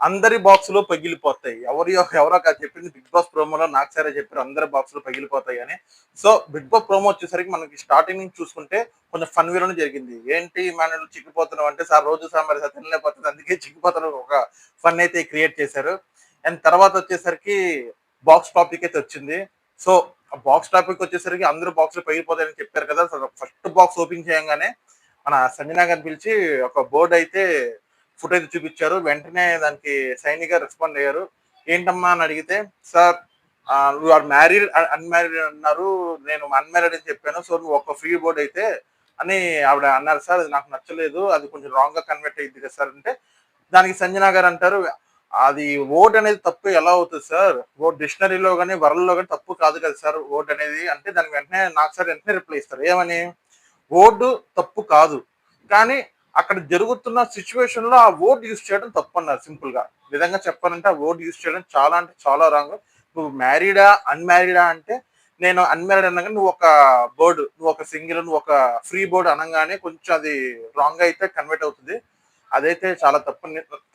అందరి బాక్సులు పగిలిపోతాయి. ఎవరో కాదు చెప్పింది, బిగ్ బాస్ ప్రోమోలో నాకు సరే చెప్పారు అందరి బాక్సులు పగిలిపోతాయి అని. సో బిగ్ బాస్ ప్రోమో వచ్చేసరికి మనకి స్టార్టింగ్ నుంచి చూసుకుంటే కొంచెం ఫన్ వేలోనే జరిగింది. ఏంటి మనం చిక్కిపోతున్నాం అంటే, సార్ రోజు సాంబార్ సార్ తినలేకపోతుంది అందుకే చిక్కిపోతున్నాం, ఒక ఫన్ అయితే క్రియేట్ చేశారు. అండ్ తర్వాత వచ్చేసరికి బాక్స్ టాపిక్ అయితే వచ్చింది. సో ఆ బాక్స్ టాపిక్ వచ్చేసరికి అందరూ బాక్సులు పగిలిపోతాయని చెప్పారు కదా. ఫస్ట్ బాక్స్ ఓపెన్ చేయంగానే మన సంజన గారిని పిలిచి ఒక బోర్డు అయితే ఫుటేజ్ చూపించారు. వెంటనే దానికి సైని గారు రెస్పాండ్ అయ్యారు. ఏంటమ్మా అని అడిగితే, sir you are married unmarried అన్నారు, నేను అన్మ్యారీడ్ అని చెప్పాను, సో నువ్వు ఒక ఫ్రీ బోర్డ్ అయితే అని ఆవిడ అన్నారు సార్. అది నాకు నచ్చలేదు, అది కొంచెం రాంగ్ గా కన్వర్ట్ అయ్యింది కదా సార్ అంటే, దానికి సంజన గారు అంటారు, అది ఓట్ అనేది తప్పు ఎలా అవుతుంది సార్, ఓట్ డిక్షనరీలో కానీ వరల్డ్లో కానీ తప్పు కాదు కదా సార్ ఓట్ అనేది అంటే, దానికి వెంటనే నాకు సార్ వెంటనే రిప్లై ఇస్తారు ఏమని, ఓటు తప్పు కాదు, కానీ అక్కడ జరుగుతున్న సిచ్యువేషన్ లో ఆ ఓట్ యూస్ చేయడం తప్పు అన్నారు. సింపుల్ గా విధంగా చెప్పాలంటే ఆ ఓట్ యూస్ చేయడం చాలా అంటే చాలా రాంగ్. నువ్వు మ్యారీడా అన్మ్యారీడా అంటే, నేను అన్మ్యారీడ్ అనగా నువ్వు ఒక బోర్డు, నువ్వు ఒక సింగిల్, నువ్వు ఒక ఫ్రీ బోర్డు అనగానే కొంచెం అది రాంగ్ అయితే కన్వర్ట్ అవుతుంది. అదైతే చాలా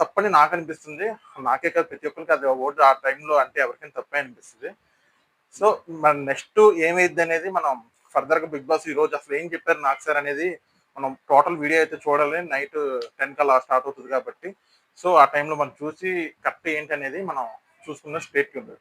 తప్పని నాకు అనిపిస్తుంది. నాకే కాదు ప్రతి ఒక్కరికి అది ఓటు ఆ టైంలో అంటే ఎవరికైనా తప్పే అనిపిస్తుంది. సో మన నెక్స్ట్ ఏమైద్ది అనేది మనం ఫర్దర్ గా బిగ్ బాస్ ఈ రోజు అసలు ఏం చెప్పారు నాకు సార్ అనేది మనం టోటల్ వీడియో అయితే చూడాలి. నైట్ 10 కల్లా స్టార్ట్ అవుతుంది కాబట్టి, సో ఆ టైంలో మనం చూసి కరెక్ట్ ఏంటి అనేది మనం చూసుకున్న స్టేట్ ఉంది.